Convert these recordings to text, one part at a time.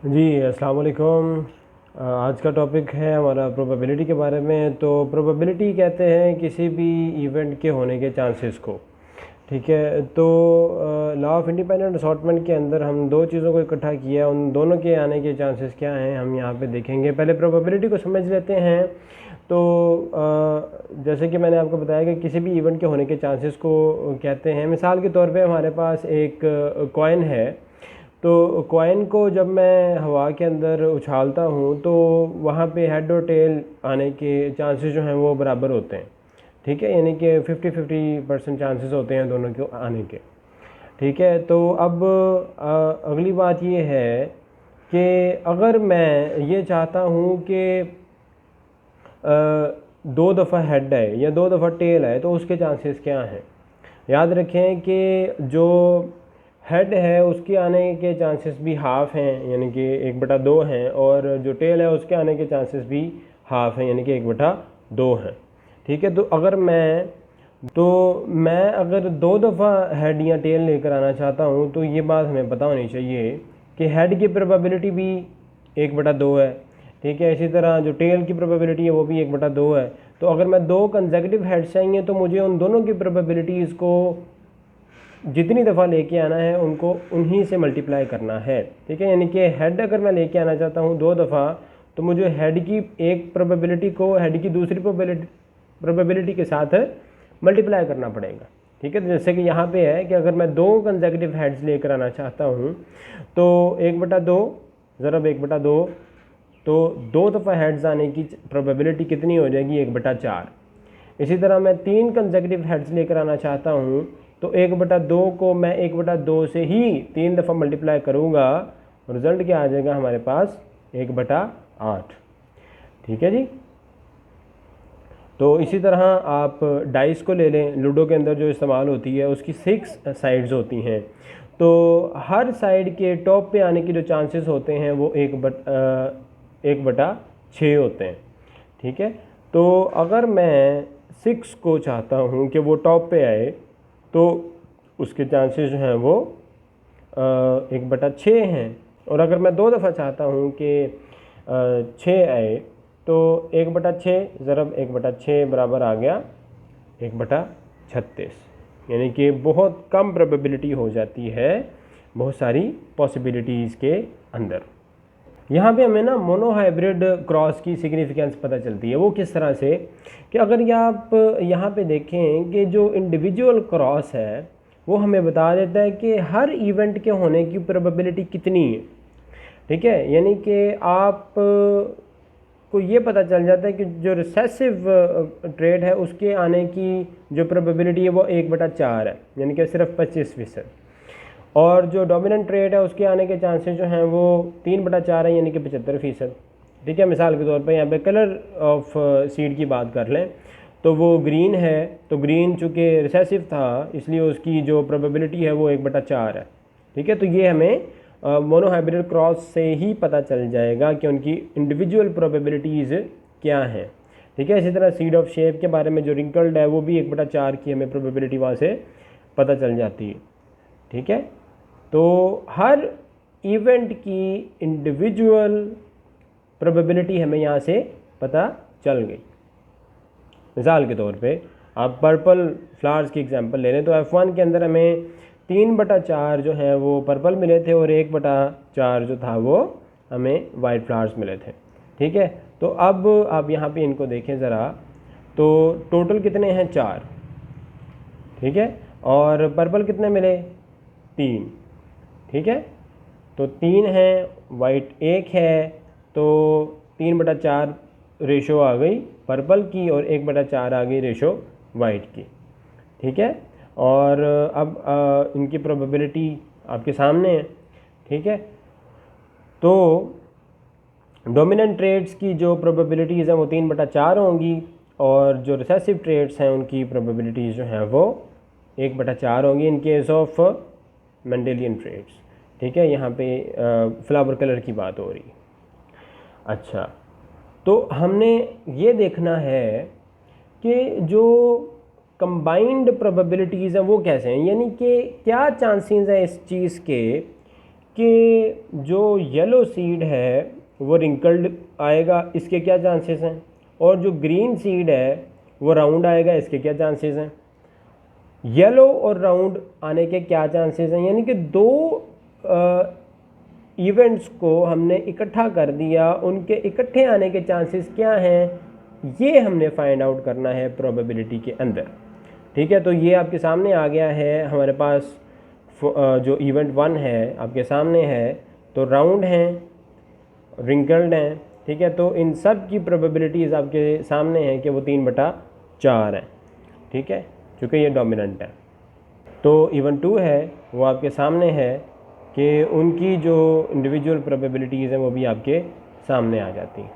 जी अस्सलाम वालेकुम। आज का टॉपिक है हमारा प्रोबेबिलिटी के बारे में। तो प्रोबेबिलिटी कहते हैं किसी भी इवेंट के होने के चांसेस को। ठीक है, तो लॉ ऑफ इंडिपेंडेंट असॉर्टमेंट के अंदर हम दो चीज़ों को इकट्ठा किया, उन दोनों के आने के चांसेस क्या हैं हम यहाँ पे देखेंगे। पहले प्रोबेबिलिटी को समझ लेते हैं। तो जैसे कि मैंने आपको बताया कि किसी भी इवेंट के होने के चांसेस को कहते हैं। मिसाल के तौर पे हमारे पास एक कॉइन है। तो कॉइन को जब मैं हवा के अंदर उछालता हूँ तो वहाँ पे हेड और टेल आने के चांसेस जो हैं वो बराबर होते हैं। ठीक है, यानी कि 50-50% चांसेस होते हैं दोनों के आने के। ठीक है, तो अब अगली बात ये है कि अगर मैं ये चाहता हूँ कि दो दफ़ा हेड है या दो दफ़ा टेल है तो उसके चांसेस क्या हैं। याद रखें कि जो हेड है उसके आने के चांसेस भी हाफ़ हैं, यानी कि 1/2 हैं, और जो टेल है उसके आने के चांसेस भी हाफ़ हैं, यानी कि 1/2 हैं। ठीक है, तो मैं अगर दो दफ़ा हेड या टेल लेकर आना चाहता हूँ तो ये बात हमें पता होनी चाहिए कि हेड की प्रोबेबिलिटी भी 1/2 है। ठीक है, इसी तरह जो टेल की प्रोबेबिलिटी है वो भी 1/2 है। तो अगर मैं दो कंसेक्यूटिव हेड्स चाहिए तो मुझे उन दोनों की प्रोबेबिलिटीज़ को जितनी दफ़ा लेके आना है उनको उन्हीं से मल्टीप्लाई करना है। ठीक है, यानी कि हेड अगर मैं लेके आना चाहता हूँ दो दफ़ा तो मुझे हेड की एक प्रोबेबिलिटी को हेड की दूसरी प्रोबेबिलिटी के साथ मल्टीप्लाई करना पड़ेगा। ठीक है, तो जैसे कि यहाँ पे है कि अगर मैं दो कंसेक्यूटिव हेड्स लेकर आना चाहता हूँ तो 1/2 ज़रब 1/2, तो दो दफ़ा हेड्स आने की प्रोबेबिलिटी कितनी हो जाएगी, 1/4। इसी तरह मैं तीन कंसेक्यूटिव हेड्स लेकर आना चाहता हूँ तो 1/2 को मैं 1/2 से ही 3 दफ़ा मल्टीप्लाई करूँगा, रिज़ल्ट क्या आ जाएगा हमारे पास, 1/8। ठीक है जी। तो इसी तरह आप डाइस को ले लें, लूडो के अंदर जो इस्तेमाल होती है उसकी 6 साइड्स होती हैं। तो हर साइड के टॉप पे आने के जो चांसेस होते हैं वो 1/6 होते हैं। ठीक है, तो अगर मैं 6 को चाहता हूँ कि वो टॉप पे आए तो उसके चांसेस जो हैं वो 1/6 हैं। और अगर मैं दो दफ़ा चाहता हूँ कि 6 आए तो 1/6 ज़रब 1/6 बराबर आ गया 1/36, यानी कि बहुत कम प्रोबेबिलिटी हो जाती है बहुत सारी पॉसिबिलिटीज़ के अंदर। यहाँ पे हमें ना मोनोहाइब्रिड क्रॉस की सिग्निफिकेंस पता चलती है। वो किस तरह से कि अगर ये आप यहाँ पे देखें कि जो इंडिविजुअल क्रॉस है वो हमें बता देता है कि हर इवेंट के होने की प्रोबेबिलिटी कितनी है। ठीक है, यानी कि आप को ये पता चल जाता है कि जो रिसेसिव ट्रेड है उसके आने की जो प्रोबेबिलिटी है वो 1/4 है, यानी कि सिर्फ 25%। और जो डोमिनेंट ट्रेड है उसके आने के चांसेस जो हैं वो 3/4 है, यानी कि 75%। ठीक है, मिसाल के तौर पर यहाँ पे कलर ऑफ सीड की बात कर लें तो वो ग्रीन है, तो ग्रीन चूँकि रिसेसिव था इसलिए उसकी जो प्रोबेबिलिटी है वो 1/4 है। ठीक है, तो ये हमें मोनोहाइब्रिड क्रॉस से ही पता चल जाएगा कि उनकी इंडिविजुअल प्रोबेबिलिटीज़ क्या हैं। ठीक है, इसी तरह सीड ऑफ शेप के बारे में जो रिंकल्ड है वो भी 1/4 की हमें प्रोबेबिलिटी वहाँ से पता चल जाती है। ठीक है, तो हर इवेंट की इंडिविजुअल प्रोबेबिलिटी हमें यहाँ से पता चल गई। मिसाल के तौर पे आप पर्पल फ्लावर्स की एग्जांपल ले लें तो F1 के अंदर हमें 3/4 जो है वो पर्पल मिले थे और 1/4 जो था वो हमें वाइट फ्लावर्स मिले थे। ठीक है, तो अब आप यहाँ पे इनको देखें ज़रा, तो टोटल कितने हैं, 4। ठीक है, और पर्पल कितने मिले, 3। ठीक है, तो 3 है, वाइट 1 है, तो 3/4 रेशो आ गई पर्पल की और 1/4 आ गई रेशो वाइट की। ठीक है, और अब इनकी प्रोबेबिलिटी आपके सामने है। ठीक है, तो डोमिनेंट ट्रेड्स की जो प्रोबेबिलिटीज़ हैं वो 3/4 होंगी और जो रिसेसिव ट्रेड्स हैं उनकी प्रोबेबिलिटीज़ जो हैं वो 1/4 होंगी in case of Mendelian traits. ठीक है, यहाँ पे फ्लावर कलर की बात हो रही है। अच्छा, तो हमने ये देखना है कि जो कंबाइंड प्रोबेबिलिटीज़ हैं वो कैसे हैं, यानी कि क्या चांसेस हैं इस चीज़ के कि जो येलो सीड है वो रिंकल्ड आएगा, इसके क्या चांसेस हैं, और जो ग्रीन सीड है वो राउंड आएगा, इसके क्या चांसेस हैं। येलो और राउंड आने के क्या चांसेस हैं, यानी कि दो इवेंट्स को हमने इकट्ठा कर दिया, उनके इकट्ठे आने के चांसेस क्या हैं, ये हमने फाइंड आउट करना है प्रोबेबिलिटी के अंदर। ठीक है, तो ये आपके सामने आ गया है हमारे पास। जो इवेंट 1 है आपके सामने है, तो राउंड हैं, रिंकल्ड हैं। ठीक है, तो इन सब की प्रोबेबिलिटीज़ आपके सामने हैं कि वो 3/4 हैं। ठीक है, चूँकि ये डोमिनेंट है। तो इवेंट 2 है वो आपके सामने है कि उनकी जो इंडिविजुअल प्रोबेबिलिटीज़ हैं वो भी आपके सामने आ जाती हैं।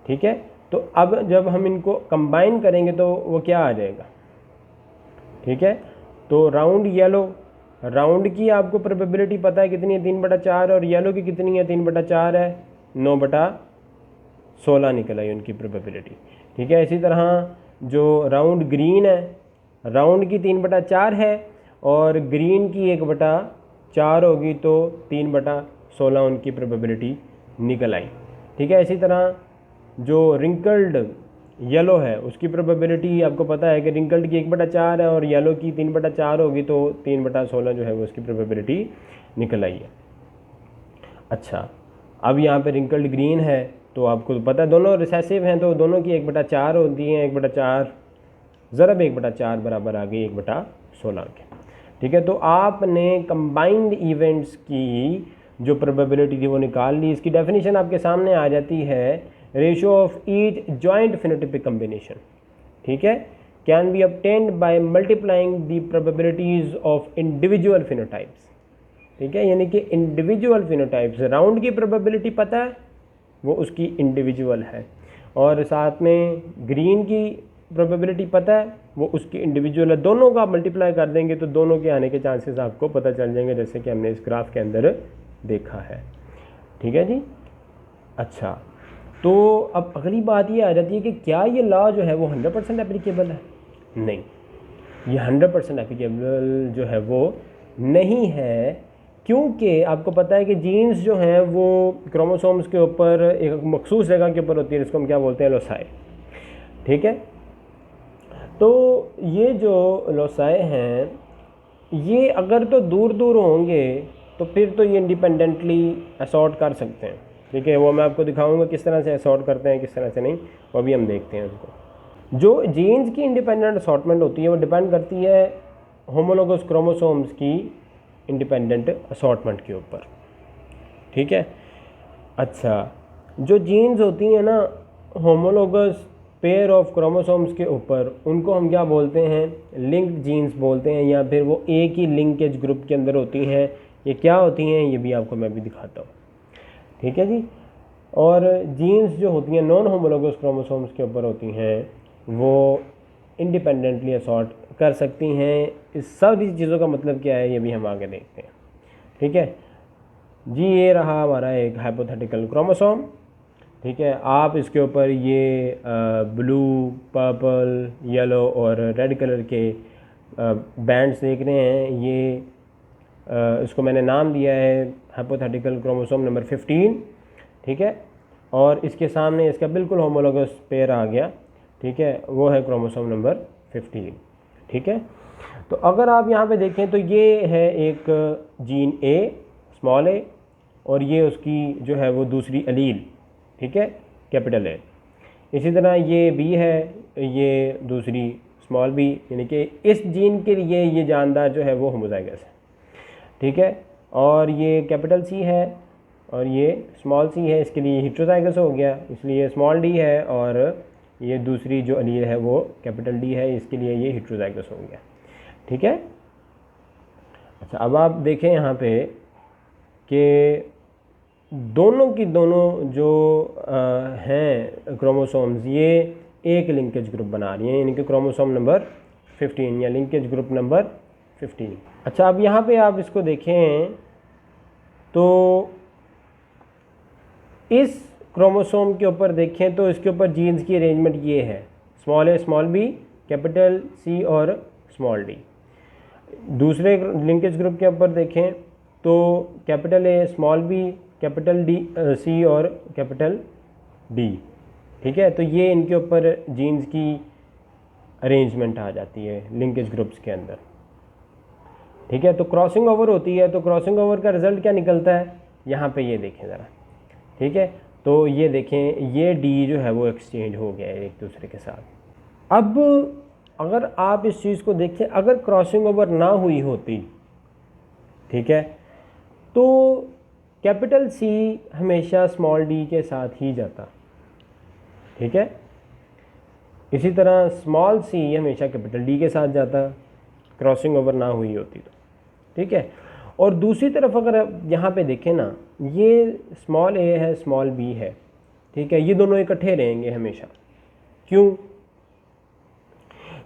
ठीक है, तो अब जब हम इनको कंबाइन करेंगे तो वो क्या आ जाएगा। ठीक है, तो राउंड येलो, राउंड की आपको प्रोबेबिलिटी पता है कितनी है, 3/4, और येलो की कितनी है, 3/4 है, 9/16 निकल आई उनकी प्रोबेबिलिटी। ठीक है, इसी तरह जो राउंड ग्रीन है, राउंड की 3/4 है और ग्रीन की 1/4 होगी, तो 3/16 उनकी प्रोबेबिलिटी निकल आई। ठीक है, इसी तरह जो रिंकल्ड येलो है उसकी प्रोबेबिलिटी आपको पता है कि रिंकल्ड की 1/4 है और येलो की 3/4 होगी, तो 3/16 जो है वो उसकी प्रोबेबिलिटी निकल आई है। अच्छा, अब यहाँ पे रिंकल्ड ग्रीन है, तो आपको पता है दोनों रिसेसिव हैं, तो दोनों की 1/4 होती है, 1/4 ज़रब 1/4 बराबर आ गई 1/16 के। ठीक है, तो आपने कंबाइंड इवेंट्स की जो प्रोबेबिलिटी थी वो निकाल ली। इसकी डेफिनेशन आपके सामने आ जाती है, ratio of each joint phenotypic combination. ठीक है, can be obtained by multiplying the probabilities of individual phenotypes. ठीक है, यानी कि इंडिविजुअल फिनोटाइप्स, राउंड की प्रोबेबिलिटी पता है वो उसकी इंडिविजुअल है, और साथ में ग्रीन की प्रोबेबिलिटी पता है वो उसकी इंडिविजुअल है। दोनों का मल्टीप्लाई कर देंगे तो दोनों के आने के चांसेस आपको पता चल जाएंगे, जैसे कि हमने इस ग्राफ के अंदर देखा है। ठीक है जी। अच्छा, तो अब अगली बात ये आ जाती है कि क्या ये लॉ जो है वो 100% एप्लीकेबल है। नहीं, ये 100% एप्लीकेबल जो है वो नहीं है, क्योंकि आपको पता है कि जीन्स जो हैं वो क्रोमोसोम्स के ऊपर एक मखसूस जगह के ऊपर होती है, जिसको हम क्या बोलते हैं, लोसाई। ठीक है, तो ये जो लोसाई हैं ये अगर तो दूर दूर होंगे तो फिर तो ये इंडिपेंडेंटली असॉर्ट कर सकते हैं। ठीक है, वो मैं आपको दिखाऊंगा किस तरह से असॉर्ट करते हैं, किस तरह से नहीं, वो भी हम देखते हैं उसको। जो जीन्स की इंडिपेंडेंट असॉर्टमेंट होती है वो डिपेंड करती है होमोलोगस क्रोमोसोम्स की इंडिपेंडेंट असॉर्टमेंट के ऊपर। ठीक है, अच्छा, जो जीन्स होती हैं ना होमोलोगस पेयर ऑफ क्रोमोसोम्स के ऊपर, उनको हम क्या बोलते हैं, लिंक्ड जीन्स बोलते हैं, या फिर वो एक ही लिंकेज ग्रुप के अंदर होती हैं। ये क्या होती हैं ये भी आपको मैं भी दिखाता हूँ। ठीक है जी। और जीन्स जो होती हैं नॉन होमोलोगस क्रोमोसोम्स के ऊपर होती हैं, वो इंडिपेंडेंटली असॉर्ट कर सकती हैं। इस सारी चीज़ों का मतलब क्या है ये भी हम आगे देखते हैं। ठीक है जी, ये रहा हमारा एक हाइपोथेटिकल क्रोमोसोम। ठीक है, आप इसके ऊपर ये ब्लू, पर्पल, येलो और रेड कलर के बैंड्स देख रहे हैं। ये इसको मैंने नाम दिया है हाइपोथेटिकल क्रोमोसोम नंबर 15। ठीक है, और इसके सामने इसका बिल्कुल होमोलोगस पेयर आ गया। ठीक है, वो है क्रोमोसोम नंबर 15। ठीक है, तो अगर आप यहाँ पे देखें तो ये है एक जीन ए, स्मॉल ए, और ये उसकी जो है वो दूसरी एलील। ठीक है, कैपिटल ए। इसी तरह ये बी है, ये दूसरी स्मॉल बी, यानी कि इस जीन के लिए ये जानदार जो है वो होमोजाइगस है। ठीक है, और ये कैपिटल सी है और ये स्मॉल सी है, इसके लिए हेटेरोजाइगस हो गया, इसलिए स्मॉल डी है, और ये दूसरी जो एलील है वो कैपिटल डी है, इसके लिए ये हेटेरोजाइगस हो गया। ठीक है, अच्छा, अब आप देखें यहाँ पे कि दोनों की दोनों जो हैं क्रोमोसोम्स, ये एक लिंकेज ग्रुप बना रही हैं, यानी कि क्रोमोसोम नंबर 15 या लिंकेज ग्रुप नंबर 15। अच्छा, अब यहाँ पे आप इसको देखें तो इस क्रोमोसोम के ऊपर देखें तो इसके ऊपर जीन्स की अरेंजमेंट ये है, small A, small B, capital C और स्मॉल डी। दूसरे लिंकेज ग्रुप के ऊपर देखें तो capital A, small B, capital D, C और कैपिटल डी। ठीक है, तो ये इनके ऊपर जीन्स की अरेंजमेंट आ जाती है लिंकेज ग्रुप्स के अंदर। ठीक है, तो क्रॉसिंग ओवर होती है, तो क्रॉसिंग ओवर का रिजल्ट क्या निकलता है, यहाँ पे ये देखें ज़रा। ठीक है, तो ये देखें, ये डी जो है वो एक्सचेंज हो गया है एक दूसरे के साथ। अब अगर आप इस चीज़ को देखें, अगर क्रॉसिंग ओवर ना हुई होती, ठीक है, तो कैपिटल सी हमेशा स्मॉल डी के साथ ही जाता। ठीक है, इसी तरह स्मॉल सी हमेशा कैपिटल डी के साथ जाता, क्रॉसिंग ओवर ना हुई होती तो। ठीक है, और दूसरी तरफ अगर आप यहाँ पे देखें ना, ये स्मॉल ए है, स्मॉल बी है। ठीक है, ये दोनों इकट्ठे रहेंगे हमेशा। क्यों?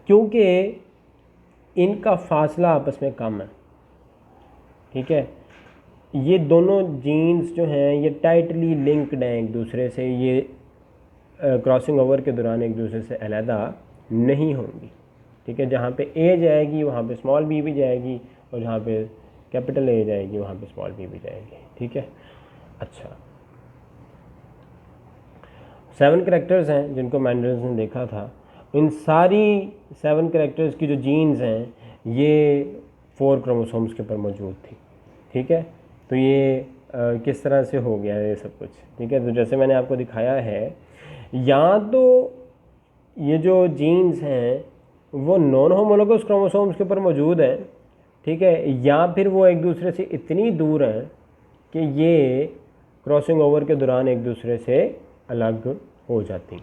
क्योंकि इनका फासला आपस में कम है। ठीक है, ये दोनों जीन्स जो हैं ये टाइटली लिंक्ड हैं एक दूसरे से, ये क्रॉसिंग ओवर के दौरान एक दूसरे से अलहदा नहीं होंगी। ठीक है, जहाँ पे ए जाएगी वहाँ पे स्मॉल बी भी जाएगी, और जहाँ पे कैपिटल ए जाएगी वहाँ पे स्मॉल बी भी जाएगी। ठीक है, अच्छा, 7 कैरेक्टर्स हैं जिनको मैंडल्स ने देखा था। इन सारी 7 कैरेक्टर्स की जो जीन्स हैं ये 4 क्रोमोसोम्स के ऊपर मौजूद थी। ठीक है, तो ये किस तरह से हो गया है ये सब कुछ। ठीक है, तो जैसे मैंने आपको दिखाया है, या तो ये जो जीन्स हैं वो नॉन होमोलोगस क्रोमोसोम्स के ऊपर मौजूद हैं। ठीक है, या फिर वो एक दूसरे से इतनी दूर हैं कि ये क्रॉसिंग ओवर के दौरान एक दूसरे से अलग हो जाती।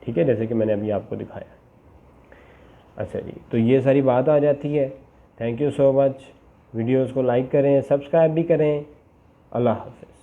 ठीक है, जैसे कि मैंने अभी आपको दिखाया। अच्छा जी, तो ये सारी बात आ जाती है। Thank you so much. Videos को लाइक करें, सब्सक्राइब भी करें। अल्लाह हाफ़िज़।